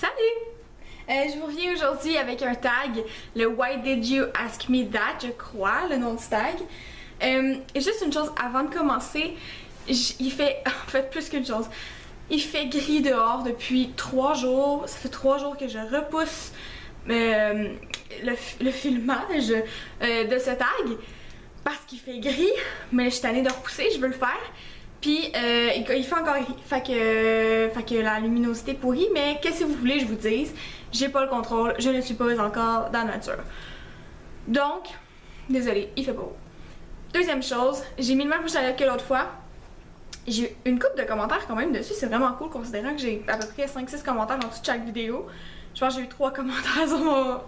Salut! Je vous reviens aujourd'hui avec un tag, le Why Did You Ask Me That, je crois, le nom du tag. Juste une chose avant de commencer, il fait, en fait plus qu'une chose, il fait gris dehors depuis 3 jours, ça fait 3 jours que je repousse le filmage de ce tag parce qu'il fait gris, mais je suis tannée de repousser, je veux le faire. Puis il fait encore gris, fait que la luminosité est pourrie, mais qu'est-ce que vous voulez que je vous dise? J'ai pas le contrôle, je ne suis pas encore dans la nature. Donc, désolée, il fait pas beau. Deuxième chose, j'ai mis le même rouge à lèvres que l'autre fois. J'ai eu une couple de commentaires quand même dessus, c'est vraiment cool considérant que j'ai à peu près 5-6 commentaires en dessous de chaque vidéo. Je pense que j'ai eu 3 commentaires sur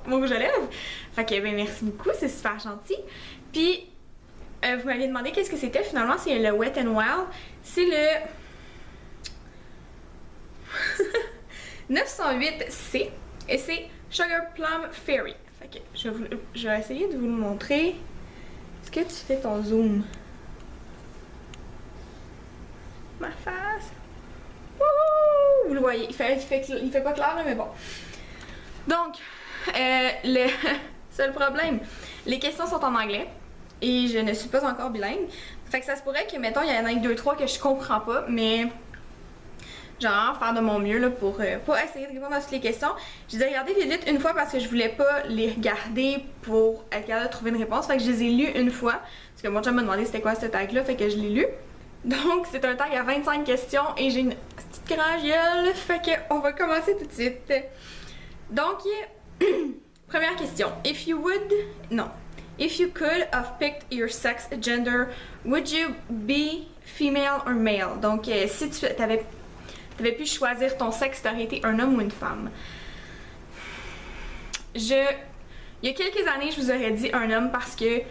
mon rouge à lèvres. Fait que ben merci beaucoup, c'est super gentil. Puis vous m'aviez demandé qu'est-ce que c'était, finalement c'est le Wet n Wild. C'est le 908C et c'est Sugar Plum Fairy. Fait que je vais essayer de vous le montrer. Est-ce que tu fais ton zoom? Ma face. Wouhou! Vous le voyez, il fait pas clair mais bon. Donc, le seul problème, les questions sont en anglais et je ne suis pas encore bilingue. Fait que ça se pourrait que, mettons, il y en a 2-3 que je comprends pas, mais genre faire de mon mieux là, pour essayer de répondre à toutes les questions. J'ai dû regarder vite vite une fois parce que je voulais pas les regarder pour être capable de trouver une réponse. Fait que je les ai lus une fois, parce que mon chum m'a demandé c'était quoi ce tag-là, fait que je l'ai lu. Donc c'est un tag à 25 questions et j'ai une petite grande gueule, fait que on va commencer tout de suite. Donc, première question. If you could have picked your sex gender, would you be female or male? Donc, si tu avais pu choisir ton sexe, t'aurais été un homme ou une femme. Il y a quelques années, je vous aurais dit un homme parce que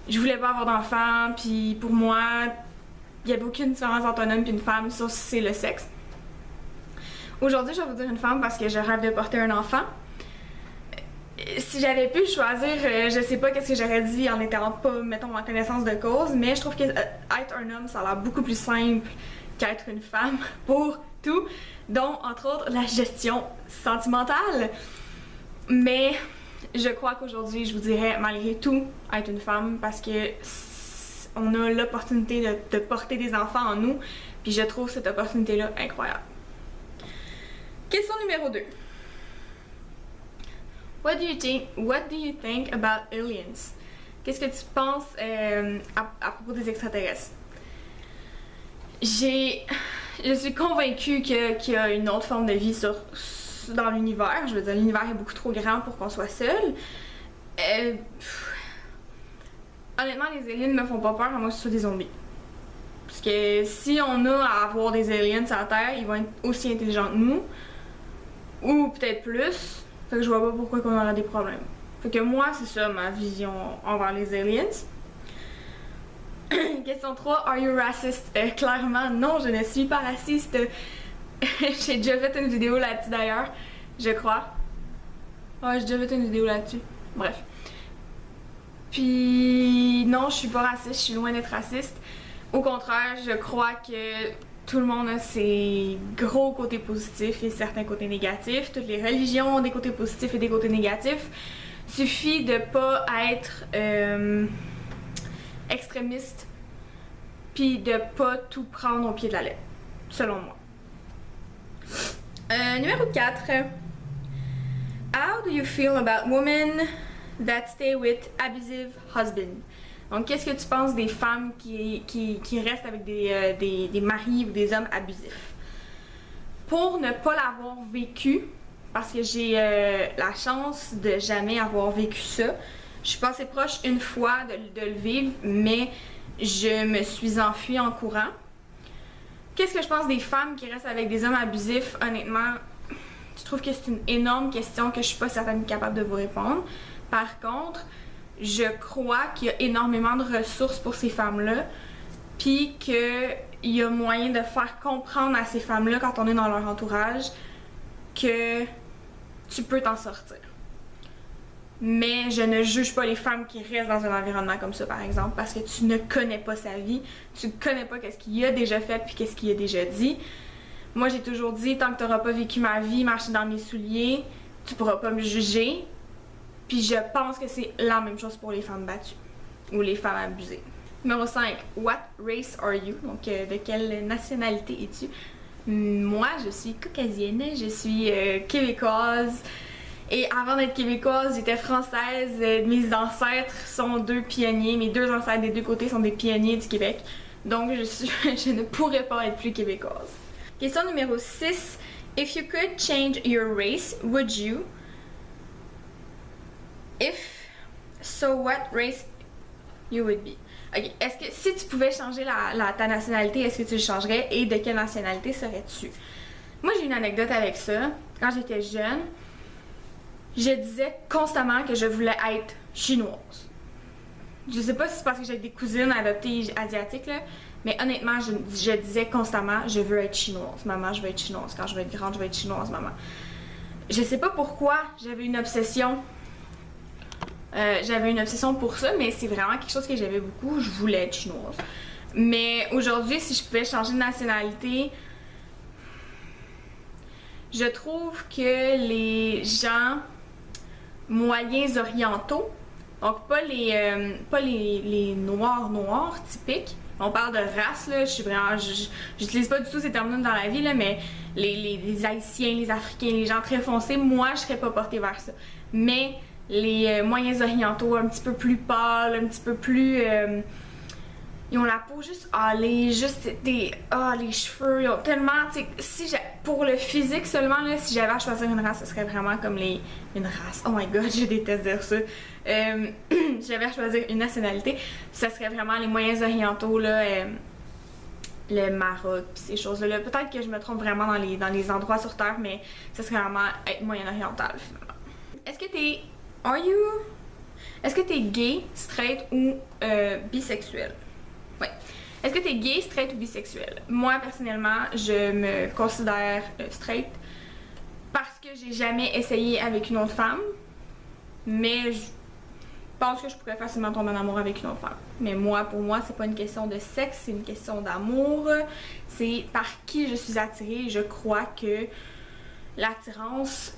je voulais pas avoir d'enfant, puis pour moi, il y avait aucune différence entre un homme et une femme, sauf si c'est le sexe. Aujourd'hui, je vais vous dire une femme parce que je rêve de porter un enfant. Si j'avais pu choisir, je sais pas qu'est-ce que j'aurais dit en n'étant pas, mettons, en connaissance de cause, mais je trouve que être un homme, ça a l'air beaucoup plus simple qu'être une femme pour tout, dont entre autres la gestion sentimentale. Mais je crois qu'aujourd'hui, je vous dirais malgré tout être une femme parce que on a l'opportunité de porter des enfants en nous, puis je trouve cette opportunité-là incroyable. Question numéro 2. What do you think about aliens? Qu'est-ce que tu penses à propos des extraterrestres? Je suis convaincue qu'il y a une autre forme de vie dans l'univers. Je veux dire, l'univers est beaucoup trop grand pour qu'on soit seul. Honnêtement, les aliens ne me font pas peur à moins que ce soit des zombies. Parce que si on a à avoir des aliens sur la Terre, ils vont être aussi intelligents que nous. Ou peut-être plus. Fait que je vois pas pourquoi on aurait des problèmes. Fait que moi, c'est ça ma vision envers les aliens. Question 3. Are you racist? Clairement, non, je ne suis pas raciste. J'ai déjà fait une vidéo là-dessus d'ailleurs, je crois. Ouais, j'ai déjà fait une vidéo là-dessus. Bref. Puis, non, je suis pas raciste, je suis loin d'être raciste. Au contraire, je crois que tout le monde a ses gros côtés positifs et certains côtés négatifs. Toutes les religions ont des côtés positifs et des côtés négatifs. Suffit de pas être extrémiste puis de pas tout prendre au pied de la lettre, selon moi. Numéro 4. How do you feel about women that stay with abusive husbands? Donc, qu'est-ce que tu penses des femmes qui restent avec des maris ou des hommes abusifs? Pour ne pas l'avoir vécu, parce que j'ai la chance de jamais avoir vécu ça, je suis passée proche une fois de le vivre, mais je me suis enfuie en courant. Qu'est-ce que je pense des femmes qui restent avec des hommes abusifs? Honnêtement, je trouve que c'est une énorme question que je suis pas certaine capable de vous répondre. Par contre, je crois qu'il y a énormément de ressources pour ces femmes-là, puis qu'il y a moyen de faire comprendre à ces femmes-là, quand on est dans leur entourage, que tu peux t'en sortir. Mais je ne juge pas les femmes qui restent dans un environnement comme ça, par exemple, parce que tu ne connais pas sa vie, tu ne connais pas qu'est-ce qu'il a déjà fait puis qu'est-ce qu'il a déjà dit. Moi, j'ai toujours dit, tant que t'auras pas vécu ma vie, marché dans mes souliers, tu pourras pas me juger. Puis je pense que c'est la même chose pour les femmes battues ou les femmes abusées. Numéro 5. What race are you? Donc, de quelle nationalité es-tu? Moi, je suis caucasienne, je suis québécoise. Et avant d'être québécoise, j'étais française. Mes ancêtres sont 2 pionniers. Mes 2 ancêtres des 2 côtés sont des pionniers du Québec. Donc, je ne pourrais pas être plus québécoise. Question numéro 6. If you could change your race, would you? If so, what race you would be? Ok, est-ce que si tu pouvais changer ta nationalité, est-ce que tu le changerais et de quelle nationalité serais-tu? Moi, j'ai une anecdote avec ça. Quand j'étais jeune, je disais constamment que je voulais être chinoise. Je sais pas si c'est parce que j'ai des cousines adoptées asiatiques, là, mais honnêtement, je disais constamment, je veux être chinoise. Maman, je veux être chinoise. Quand je vais être grande, je veux être chinoise, maman. Je sais pas pourquoi j'avais une obsession. J'avais une obsession pour ça, mais c'est vraiment quelque chose que j'avais beaucoup. Je voulais être chinoise. Mais aujourd'hui, si je pouvais changer de nationalité, je trouve que les gens moyens orientaux, donc pas les noirs typiques, on parle de race, là, j'utilise pas du tout ces termes-là dans la vie, là, mais les Haïtiens, les Africains, les gens très foncés, moi je serais pas portée vers ça. Mais les moyens orientaux un petit peu plus pâles, un petit peu plus... ils ont la peau juste hâlée, juste les cheveux, ils ont tellement... Pour le physique seulement, là, si j'avais à choisir une race, ce serait vraiment comme une race. Oh my god, je déteste dire ça. Si j'avais à choisir une nationalité, ce serait vraiment les moyens orientaux, là, le Maroc, pis ces choses-là. Peut-être que je me trompe vraiment dans les endroits sur Terre, mais ce serait vraiment être moyen-oriental, finalement. Est-ce que t'es gay, straight ou bisexuel? Ouais. Est-ce que t'es gay, straight ou bisexuel? Moi, personnellement, je me considère straight parce que j'ai jamais essayé avec une autre femme, mais je pense que je pourrais facilement tomber en amour avec une autre femme. Mais moi, pour moi, c'est pas une question de sexe, c'est une question d'amour. C'est par qui je suis attirée. Je crois que l'attirance,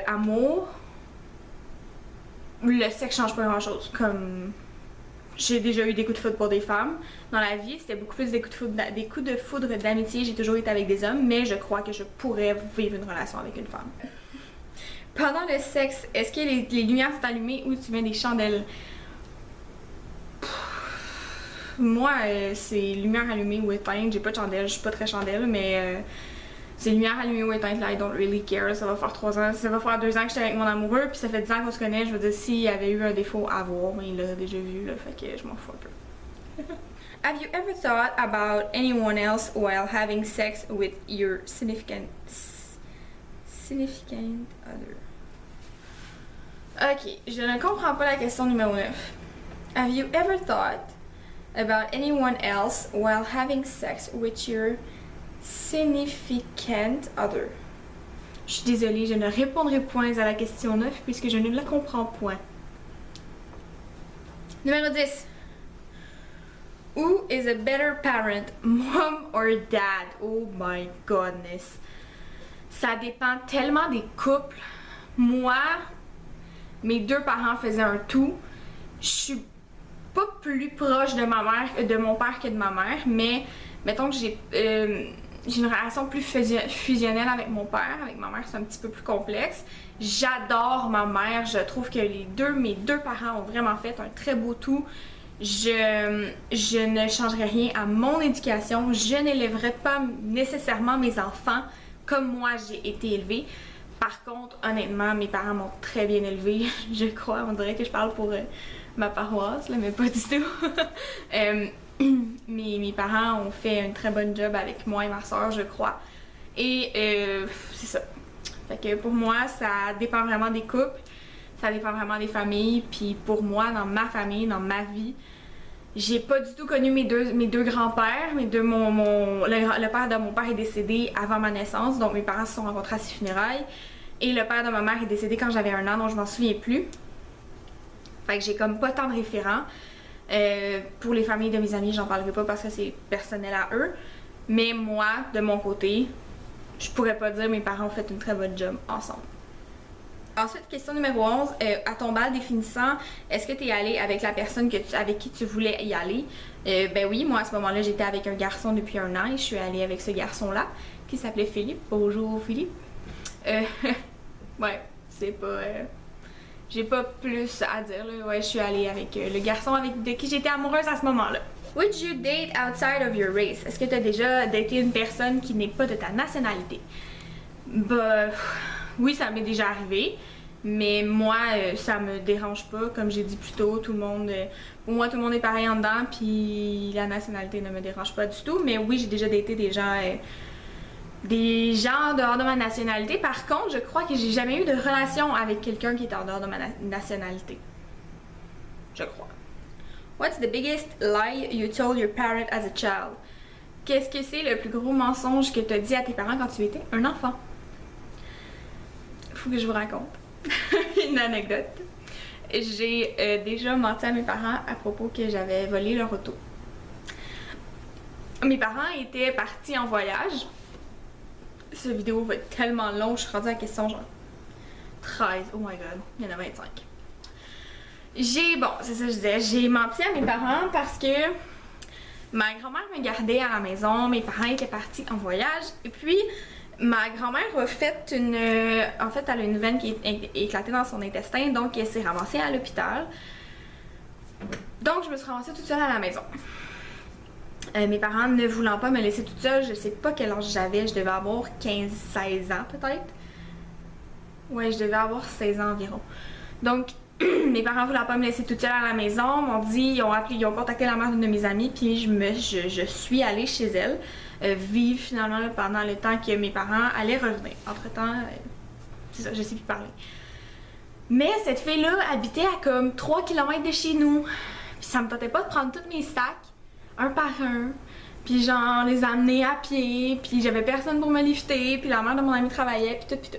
amour, le sexe change pas grand-chose. Comme j'ai déjà eu des coups de foudre pour des femmes dans la vie, c'était beaucoup plus des coups de foudre d'amitié. J'ai toujours été avec des hommes, mais je crois que je pourrais vivre une relation avec une femme. Pendant le sexe, est-ce que les lumières sont allumées ou tu mets des chandelles? Moi, c'est lumière allumée ou éteinte. J'ai pas de chandelle, je suis pas très chandelle, mais c'est lumière allumée ou éteinte, là, I don't really care. Ça va faire 3 ans, ça va faire 2 ans que j'étais avec mon amoureux, puis ça fait 10 ans qu'on se connaît. Je veux dire, s'il y avait eu un défaut à voir, mais il l'a déjà vu, là, fait que je m'en fous un peu. Have you ever thought about anyone else while having sex with your significant other? Ok, je ne comprends pas la question numéro 9. Have you ever thought about anyone else while having sex with your significant other? Je suis désolée, je ne répondrai point à la question 9 puisque je ne la comprends point. Numéro 10. Who is a better parent, mom or dad? Oh my goodness. Ça dépend tellement des couples. Moi, mes 2 parents faisaient un tout. Je suis pas plus proche de mon père que de ma mère, mais mettons que j'ai une relation plus fusionnelle avec mon père. Avec ma mère, c'est un petit peu plus complexe. J'adore ma mère. Je trouve que mes deux parents ont vraiment fait un très beau tout. Je ne changerai rien à mon éducation. Je n'élèverai pas nécessairement mes enfants comme moi j'ai été élevée. Par contre, honnêtement, mes parents m'ont très bien élevée, je crois. On dirait que je parle pour ma paroisse, là, mais pas du tout. Mes parents ont fait un très bon job avec moi et ma soeur, je crois. Et c'est ça. Fait que pour moi, ça dépend vraiment des couples, ça dépend vraiment des familles. Puis pour moi, dans ma famille, dans ma vie, j'ai pas du tout connu mes deux grands-pères. Le père de mon père est décédé avant ma naissance, donc mes parents se sont rencontrés à ses funérailles. Et le père de ma mère est décédé quand j'avais 1 an, donc je m'en souviens plus. Fait que j'ai comme pas tant de référents. Pour les familles de mes amis, j'en parlerai pas parce que c'est personnel à eux. Mais moi, de mon côté, je pourrais pas dire mes parents ont fait une très bonne job ensemble. Ensuite, question numéro 11, à ton bal définissant, est-ce que tu es allé avec la personne avec qui tu voulais y aller? Ben oui, moi à ce moment-là, j'étais avec un garçon depuis un an et je suis allée avec ce garçon-là qui s'appelait Philippe. Bonjour Philippe. Ouais, c'est pas... j'ai pas plus à dire là. Ouais, je suis allée avec le garçon de qui j'étais amoureuse à ce moment-là. Would you date outside of your race? Est-ce que tu as déjà daté une personne qui n'est pas de ta nationalité? Bah... Oui, ça m'est déjà arrivé, mais moi, ça me dérange pas. Comme j'ai dit plus tôt, tout le monde, pour moi, tout le monde est pareil en dedans, puis la nationalité ne me dérange pas du tout. Mais oui, j'ai déjà daté des gens dehors de ma nationalité. Par contre, je crois que j'ai jamais eu de relation avec quelqu'un qui est en dehors de ma nationalité. Je crois. What's the biggest lie you told your parent as a child? Qu'est-ce que c'est le plus gros mensonge que tu as dit à tes parents quand tu étais un enfant? Faut que je vous raconte une anecdote. J'ai déjà menti à mes parents à propos que j'avais volé leur auto. Mes parents étaient partis en voyage. Cette vidéo va être tellement longue, je suis rendue à la question genre 13. Oh my god, il y en a 25. Bon, c'est ça que je disais, j'ai menti à mes parents parce que ma grand-mère me gardait à la maison, mes parents étaient partis en voyage et puis ma grand-mère a fait en fait, elle a une veine qui est éclatée dans son intestin, donc elle s'est ramassée à l'hôpital. Donc, je me suis ramassée toute seule à la maison. Mes parents ne voulant pas me laisser toute seule, je sais pas quel âge j'avais, je devais avoir 15-16 ans peut-être. Ouais, je devais avoir 16 ans environ. Donc, mes parents voulant pas me laisser toute seule à la maison, m'ont dit, ils ont contacté la mère d'une de mes amies, puis je suis allée chez elle. Vivre finalement là, pendant le temps que mes parents allaient revenir. Entre-temps, c'est ça, je sais plus parler. Mais cette fille-là habitait à comme 3 km de chez nous. Puis ça me tentait pas de prendre tous mes sacs, un par un, puis genre les amener à pied, puis j'avais personne pour me lifter, puis la mère de mon ami travaillait, puis tout.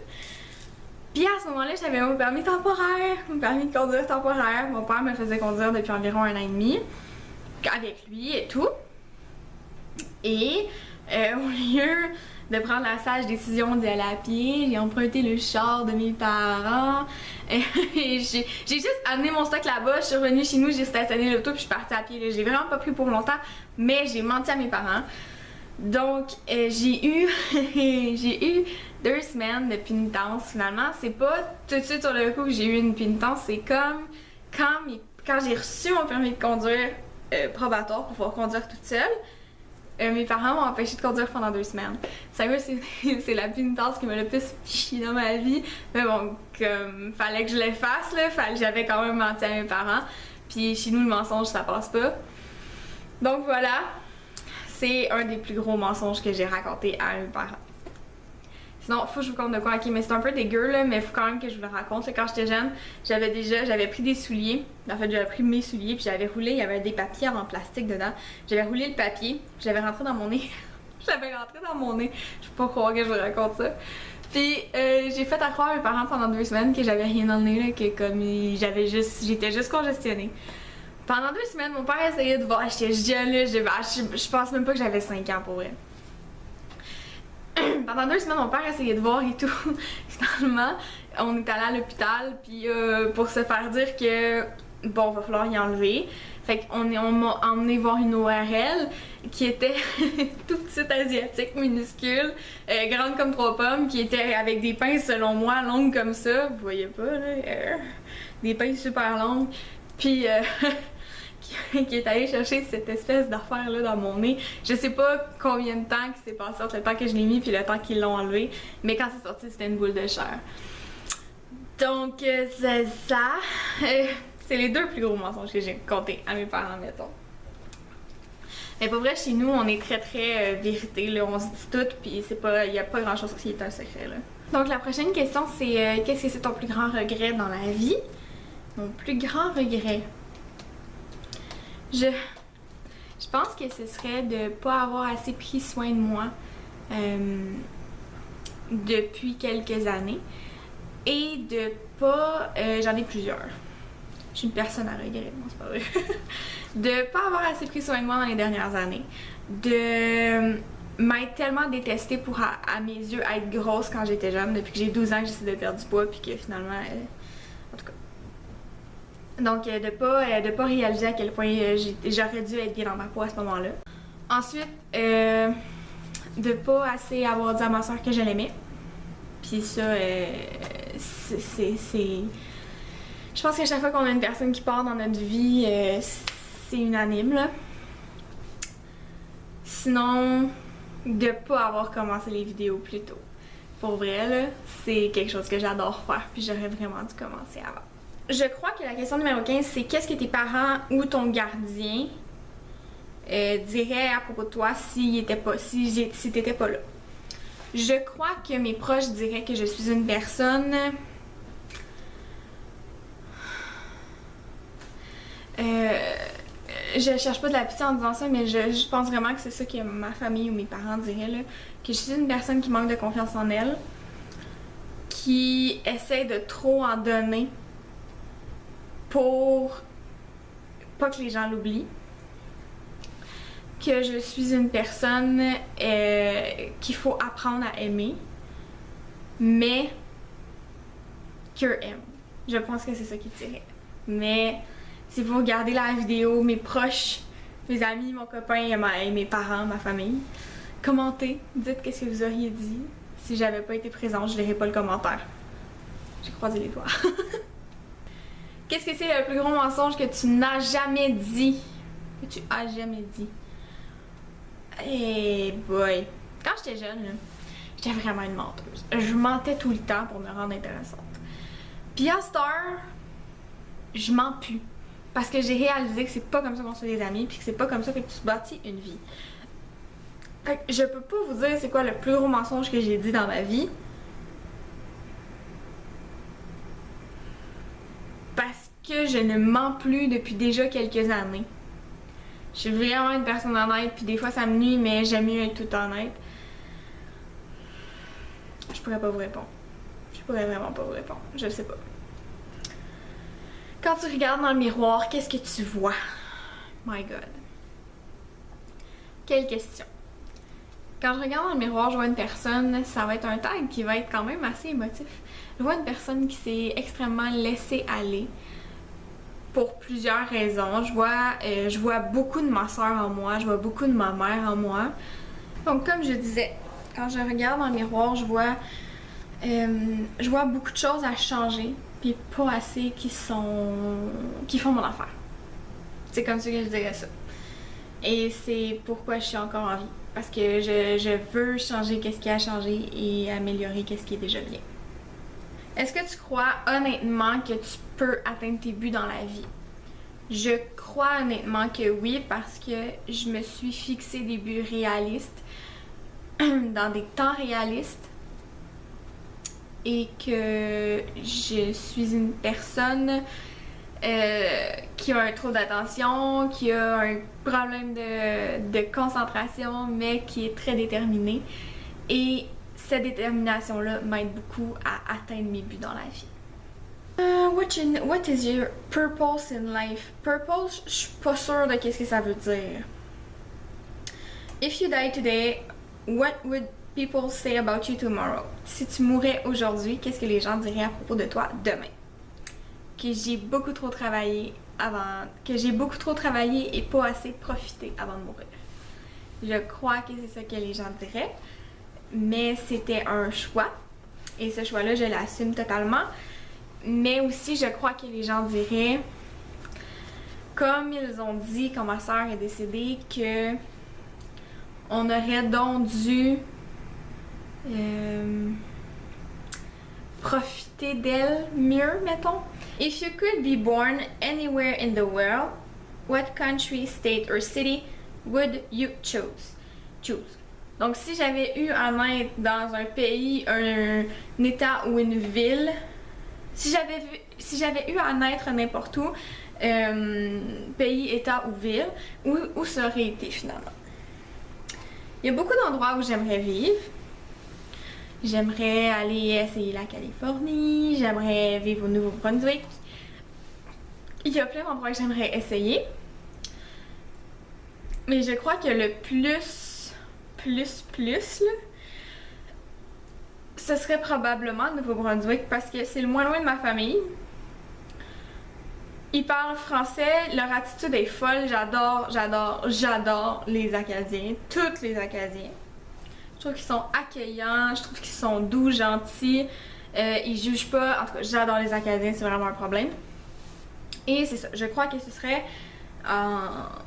Puis à ce moment-là, j'avais mon permis temporaire, mon permis de conduire temporaire. Mon père me faisait conduire depuis environ 1 an et demi, avec lui et tout. Et au lieu de prendre la sage décision d'y aller à pied, j'ai emprunté le char de mes parents. Et j'ai juste amené mon stock là-bas, je suis revenue chez nous, j'ai stationné l'auto puis je suis partie à pied. J'ai vraiment pas pris pour longtemps, mais j'ai menti à mes parents. Donc j'ai eu 2 semaines de pénitence finalement. C'est pas tout de suite sur le coup que j'ai eu une pénitence, c'est comme quand j'ai reçu mon permis de conduire probatoire pour pouvoir conduire toute seule. Mes parents m'ont empêché de conduire pendant 2 semaines. Sérieux, c'est la pénitence qui m'a le plus chié dans ma vie. Mais bon, comme fallait que je le fasse, là, j'avais quand même menti à mes parents. Puis chez nous, le mensonge, ça passe pas. Donc voilà, c'est un des plus gros mensonges que j'ai raconté à mes parents. Sinon, faut que je vous conte de quoi, ok, mais c'est un peu dégueu là, mais faut quand même que je vous le raconte. Là, quand j'étais jeune, j'avais pris des souliers. En fait, j'avais pris mes souliers, puis j'avais roulé, il y avait des papiers en plastique dedans. J'avais roulé le papier, j'avais rentré dans mon nez. Je peux pas croire que je vous raconte ça. Puis j'ai fait à croire à mes parents pendant 2 semaines que j'avais rien dans le nez, là, que comme j'étais juste congestionnée. Pendant 2 semaines, mon père essayait de voir, j'étais jeune là, je pense même pas que j'avais 5 ans pour vrai. Pendant 2 semaines, mon père essayait de voir et tout. Finalement, on est allé à l'hôpital, puis pour se faire dire que bon, va falloir y enlever. Fait qu'on m'a emmené voir une ORL qui était toute petite asiatique, minuscule, grande comme 3 pommes, qui était avec des pinces selon moi longues comme ça. Vous voyez pas là, des pinces super longues. Puis qui est allé chercher cette espèce d'affaire là dans mon nez. Je sais pas combien de temps qui s'est passé entre le temps que je l'ai mis puis le temps qu'ils l'ont enlevé, mais quand c'est sorti, c'était une boule de chair. Donc c'est ça. C'est les 2 plus gros mensonges que j'ai comptés à mes parents, mettons. Mais pour vrai, chez nous, on est très vérité, là, on se dit tout, puis il n'y a pas grand chose qui est un secret, là. Donc la prochaine question, c'est qu'est-ce que c'est ton plus grand regret dans la vie? Mon plus grand regret? Je pense que ce serait de pas avoir assez pris soin de moi depuis quelques années et de pas... j'en ai plusieurs. Je suis une personne à regret, non c'est pas vrai. De pas avoir assez pris soin de moi dans les dernières années. De m'être tellement détestée pour, à mes yeux, être grosse quand j'étais jeune, depuis que j'ai 12 ans que j'essaie de perdre du poids, puis que finalement, en tout cas. Donc, de pas réaliser à quel point j'aurais dû être bien dans ma peau à ce moment-là. Ensuite, de pas assez avoir dit à ma soeur que je l'aimais. Puis ça, c'est... Je pense qu'à chaque fois qu'on a une personne qui part dans notre vie, c'est unanime, là. Sinon, de pas avoir commencé les vidéos plus tôt. Pour vrai, là, c'est quelque chose que j'adore faire, puis j'aurais vraiment dû commencer avant. Je crois que la question numéro 15, c'est qu'est-ce que tes parents ou ton gardien dirait à propos de toi si t'étais pas là. Je crois que mes proches diraient que je suis une personne je cherche pas de la pitié en disant ça, mais je pense vraiment que c'est ça que ma famille ou mes parents diraient là, que je suis une personne qui manque de confiance en elle, qui essaie de trop en donner pour pas que les gens l'oublient. Que je suis une personne qu'il faut apprendre à aimer, mais qu'eux aiment. Je pense que c'est ça qu'ils diraient. Mais si vous regardez la vidéo, mes proches, mes amis, mon copain et mes parents, ma famille, commentez, dites qu'est-ce que vous auriez dit. Si j'avais pas été présente, je lirais pas le commentaire. J'ai croisé les doigts. Qu'est-ce que c'est le plus gros mensonge que tu n'as jamais dit? Que tu as jamais dit? Hey boy! Quand j'étais jeune, j'étais vraiment une menteuse. Je mentais tout le temps pour me rendre intéressante. Puis à cette heure, je mens plus. Parce que j'ai réalisé que c'est pas comme ça qu'on se fait des amis, puis que c'est pas comme ça que tu te bâtis une vie. Fait que je peux pas vous dire c'est quoi le plus gros mensonge que j'ai dit dans ma vie. Parce que je ne mens plus depuis déjà quelques années. Je suis vraiment une personne honnête, puis des fois ça me nuit, mais j'aime mieux être toute honnête. Je pourrais pas vous répondre. Je pourrais vraiment pas vous répondre. Je sais pas. Quand tu regardes dans le miroir, qu'est-ce que tu vois? My God. Quelle question. Quand je regarde dans le miroir, je vois une personne, ça va être un tag qui va être quand même assez émotif. Je vois une personne qui s'est extrêmement laissée aller. Pour plusieurs raisons. Je vois beaucoup de ma soeur en moi, je vois beaucoup de ma mère en moi. Donc comme je disais, quand je regarde dans le miroir, je vois beaucoup de choses à changer, puis pas assez qui font mon affaire. C'est comme ça que je dirais ça. Et c'est pourquoi je suis encore en vie. Parce que je veux changer qu'est-ce qui a changé et améliorer qu'est-ce qui est déjà bien. Est-ce que tu crois honnêtement que tu peux atteindre tes buts dans la vie? Je crois honnêtement que oui, parce que je me suis fixé des buts réalistes, dans des temps réalistes, et que je suis une personne qui a un trouble d'attention, qui a un problème de concentration, mais qui est très déterminée. Et cette détermination-là m'aide beaucoup à atteindre mes buts dans la vie. What is your purpose in life? Purpose, je suis pas sûre de qu'est-ce que ça veut dire. If you die today, what would people say about you tomorrow? Si tu mourais aujourd'hui, qu'est-ce que les gens diraient à propos de toi demain? Que j'ai beaucoup trop travaillé et pas assez profité avant de mourir. Je crois que c'est ça que les gens diraient. Mais c'était un choix, et ce choix-là, je l'assume totalement. Mais aussi, je crois que les gens diraient, comme ils ont dit quand ma soeur est décédée, que on aurait donc dû profiter d'elle mieux, mettons. If you could be born anywhere in the world, what country, state or city would you choose? Donc, si j'avais eu à naître dans un pays, un état ou une ville, si j'avais eu à naître n'importe où, pays, état ou ville, où ça aurait été finalement? Il y a beaucoup d'endroits où j'aimerais vivre. J'aimerais aller essayer la Californie, j'aimerais vivre au Nouveau-Brunswick. Il y a plein d'endroits que j'aimerais essayer. Mais je crois que le plus plus, là, ce serait probablement le Nouveau-Brunswick parce que c'est le moins loin de ma famille. Ils parlent français, leur attitude est folle, j'adore les Acadiens, tous les Acadiens. Je trouve qu'ils sont accueillants, je trouve qu'ils sont doux, gentils, ils jugent pas, en tout cas j'adore les Acadiens, c'est vraiment un problème. Et c'est ça, je crois que ce serait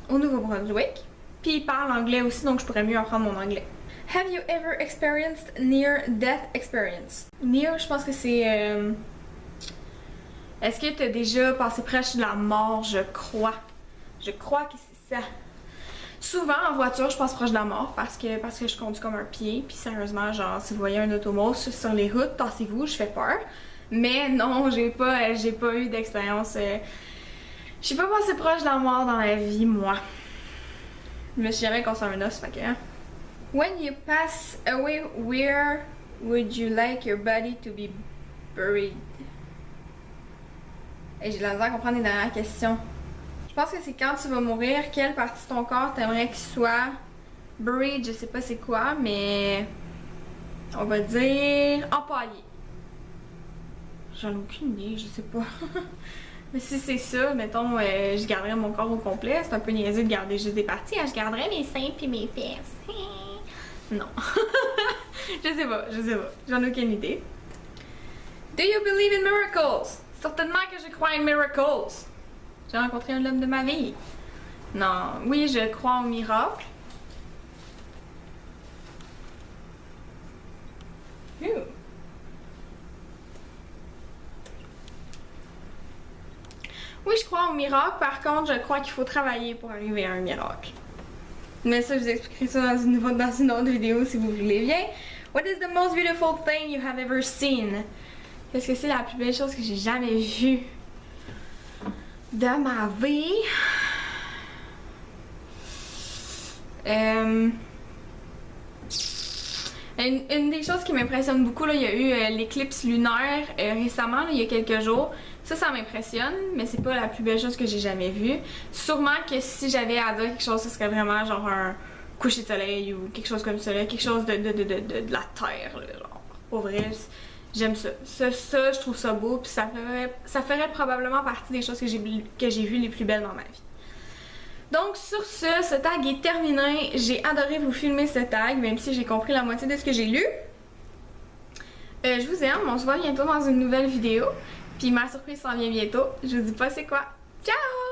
au Nouveau-Brunswick. Puis ils parlent anglais aussi, donc je pourrais mieux apprendre mon anglais. Have you ever experienced near-death experience? Near, je pense que c'est... Est-ce que tu as déjà passé proche de la mort? Je crois. Je crois que c'est ça. Souvent en voiture, je passe proche de la mort parce que je conduis comme un pied. Puis sérieusement, genre, si vous voyez un automobile sur les routes, tassez-vous, je fais peur. Mais non, j'ai pas eu d'expérience. J'ai pas passé proche de la mort dans la vie, moi. Je me suis jamais cassé un os, fait que... When you pass away, where would you like your body to be buried? Hey, j'ai de la misère à comprendre les dernières questions. Je pense que c'est quand tu vas mourir, quelle partie de ton corps t'aimerais qu'il soit buried, je sais pas c'est quoi, mais on va dire empaillé. J'en ai aucune idée, je sais pas. Mais si c'est ça, mettons, je garderais mon corps au complet. C'est un peu niaiseux de garder juste des parties. Hein? Je garderais mes seins puis mes fesses. Non. je sais pas. J'en ai aucune idée. Do you believe in miracles? Certainement que je crois en miracles. J'ai rencontré un homme de ma vie. Non. Oui, je crois aux miracles. Oui, je crois au miracle. Par contre, je crois qu'il faut travailler pour arriver à un miracle. Mais ça, je vous expliquerai ça dans une autre vidéo si vous voulez bien. What is the most beautiful thing you have ever seen? Qu'est-ce que c'est la plus belle chose que j'ai jamais vue de ma vie? Une des choses qui m'impressionne beaucoup, là, il y a eu l'éclipse lunaire récemment, là, il y a quelques jours. Ça m'impressionne, mais c'est pas la plus belle chose que j'ai jamais vue. Sûrement que si j'avais à dire quelque chose, ce serait vraiment genre un coucher de soleil ou quelque chose comme ça, là, quelque chose de la terre, là, genre. Pour vrai, j'aime ça. Ça, je trouve ça beau, puis ça ferait probablement partie des choses que j'ai vues les plus belles dans ma vie. Donc sur ce tag est terminé. J'ai adoré vous filmer ce tag, même si j'ai compris la moitié de ce que j'ai lu. Je vous aime, on se voit bientôt dans une nouvelle vidéo. Puis ma surprise s'en vient bientôt. Je vous dis pas c'est quoi. Ciao!